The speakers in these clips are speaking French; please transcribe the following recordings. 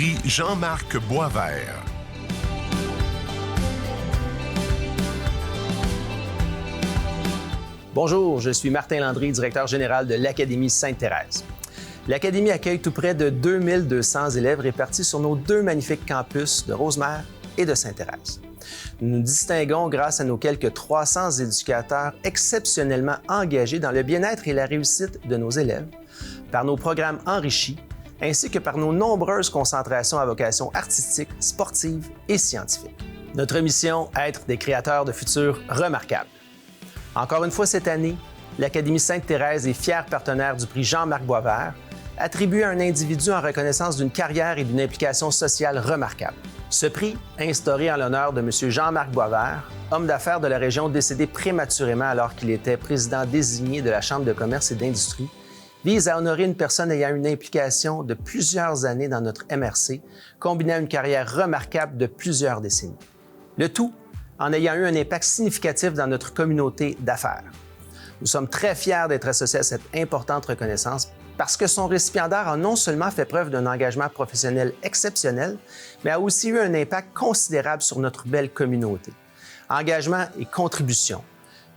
prix Jean-Marc Boisvert. Bonjour, je suis Martin Landry, directeur général de l'Académie Sainte-Thérèse. L'Académie accueille tout près de 2200 élèves répartis sur nos deux magnifiques campus de Rosemère et de Sainte-Thérèse. Nous nous distinguons grâce à nos quelques 300 éducateurs exceptionnellement engagés dans le bien-être et la réussite de nos élèves, par nos programmes enrichis, ainsi que par nos nombreuses concentrations à vocation artistique, sportive et scientifique. Notre mission, être des créateurs de futurs remarquables. Encore une fois cette année, l'Académie Sainte-Thérèse est fière partenaire du prix Jean-Marc Boisvert, attribué à un individu en reconnaissance d'une carrière et d'une implication sociale remarquable. Ce prix, instauré en l'honneur de M. Jean-Marc Boisvert, homme d'affaires de la région décédé prématurément alors qu'il était président désigné de la Chambre de commerce et d'industrie, vise à honorer une personne ayant une implication de plusieurs années dans notre MRC, combinant une carrière remarquable de plusieurs décennies. Le tout en ayant eu un impact significatif dans notre communauté d'affaires. Nous sommes très fiers d'être associés à cette importante reconnaissance parce que son récipiendaire a non seulement fait preuve d'un engagement professionnel exceptionnel, mais a aussi eu un impact considérable sur notre belle communauté. Engagement et contribution,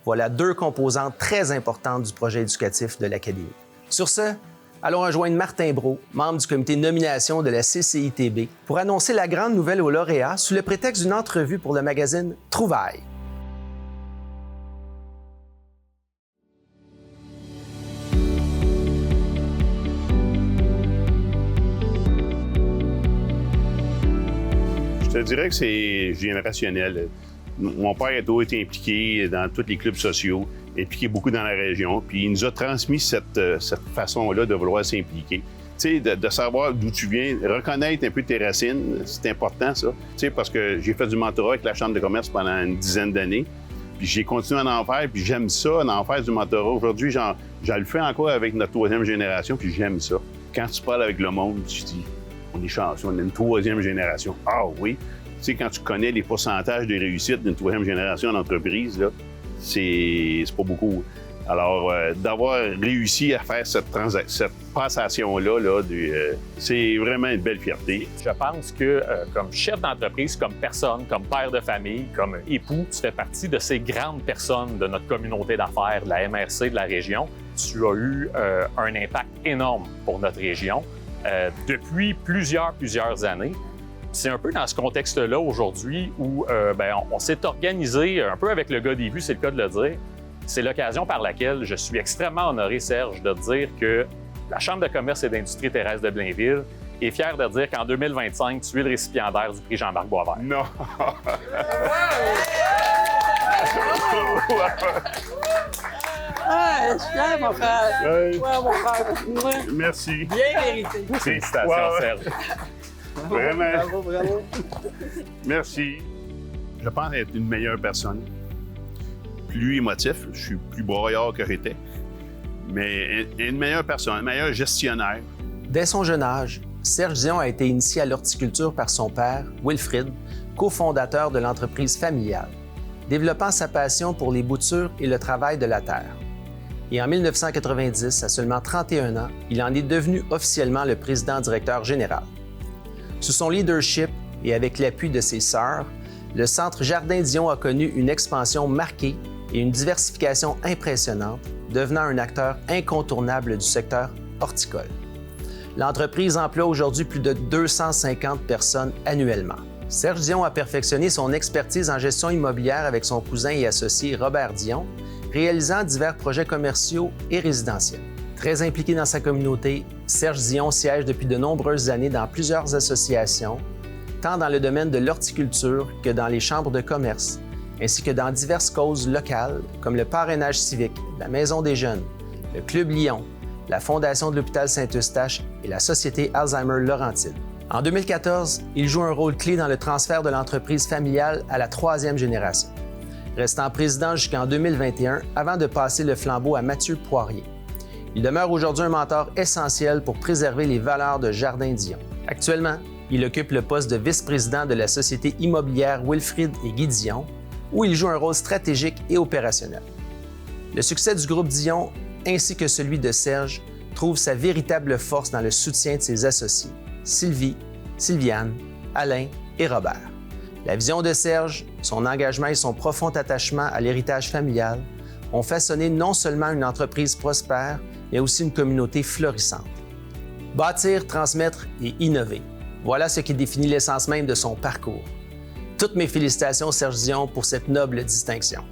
voilà deux composantes très importantes du projet éducatif de l'Académie. Sur ce, allons rejoindre Martin Brault, membre du comité de nomination de la CCITB, pour annoncer la grande nouvelle aux lauréats sous le prétexte d'une entrevue pour le magazine Trouvailles. Je te dirais que c'est générationnel. Mon père a toujours été impliqué dans tous les clubs sociaux, impliqué beaucoup dans la région, puis il nous a transmis cette façon-là de vouloir s'impliquer. Tu sais, de savoir d'où tu viens, reconnaître un peu tes racines, c'est important, ça. Tu sais, parce que j'ai fait du mentorat avec la Chambre de commerce pendant une dizaine d'années, puis j'ai continué à en faire, puis j'aime ça, en faire du mentorat. Aujourd'hui, j'en le fais encore avec notre troisième génération, puis j'aime ça. Quand tu parles avec le monde, tu te dis, on est chanceux, on est une troisième génération. Ah oui! Tu sais, quand tu connais les pourcentages de réussite d'une troisième génération en entreprise, là, c'est pas beaucoup. Alors, d'avoir réussi à faire cette passation-là, c'est vraiment une belle fierté. Je pense que comme chef d'entreprise, comme personne, comme père de famille, comme époux, tu fais partie de ces grandes personnes de notre communauté d'affaires, de la MRC, de la région. Tu as eu un impact énorme pour notre région depuis plusieurs années. C'est un peu dans ce contexte-là aujourd'hui où on s'est organisé un peu avec le gars des vues, c'est le cas de le dire. C'est l'occasion par laquelle je suis extrêmement honoré, Serge, de dire que la Chambre de commerce et d'industrie Thérèse de Blainville est fière de dire qu'en 2025, tu es le récipiendaire du prix Jean-Marc Boisvert. Non! Ah, je suis fier, mon frère. Ouais, mon frère. Merci. Bien mérité. Félicitations, Serge. Vraiment. Bravo. Merci. Je pense être une meilleure personne. Plus émotif, je suis plus broyard que j'étais. Mais une meilleure personne, un meilleur gestionnaire. Dès son jeune âge, Serge Dion a été initié à l'horticulture par son père, Wilfrid, cofondateur de l'entreprise familiale, développant sa passion pour les boutures et le travail de la terre. Et en 1990, à seulement 31 ans, il en est devenu officiellement le président-directeur général. Sous son leadership et avec l'appui de ses sœurs, le Centre Jardin Dion a connu une expansion marquée et une diversification impressionnante, devenant un acteur incontournable du secteur horticole. L'entreprise emploie aujourd'hui plus de 250 personnes annuellement. Serge Dion a perfectionné son expertise en gestion immobilière avec son cousin et associé Robert Dion, réalisant divers projets commerciaux et résidentiels. Très impliqué dans sa communauté, Serge Dion siège depuis de nombreuses années dans plusieurs associations, tant dans le domaine de l'horticulture que dans les chambres de commerce, ainsi que dans diverses causes locales comme le parrainage civique, la Maison des jeunes, le Club Lyon, la Fondation de l'Hôpital Saint-Eustache et la Société Alzheimer Laurentide. En 2014, il joue un rôle clé dans le transfert de l'entreprise familiale à la troisième génération, restant président jusqu'en 2021 avant de passer le flambeau à Mathieu Poirier. Il demeure aujourd'hui un mentor essentiel pour préserver les valeurs de Jardin Dion. Actuellement, il occupe le poste de vice-président de la société immobilière Wilfrid et Guy Dion, où il joue un rôle stratégique et opérationnel. Le succès du groupe Dion, ainsi que celui de Serge, trouve sa véritable force dans le soutien de ses associés, Sylvie, Sylviane, Alain et Robert. La vision de Serge, son engagement et son profond attachement à l'héritage familial ont façonné non seulement une entreprise prospère, mais aussi une communauté florissante. Bâtir, transmettre et innover. Voilà ce qui définit l'essence même de son parcours. Toutes mes félicitations, Serge Dion, pour cette noble distinction.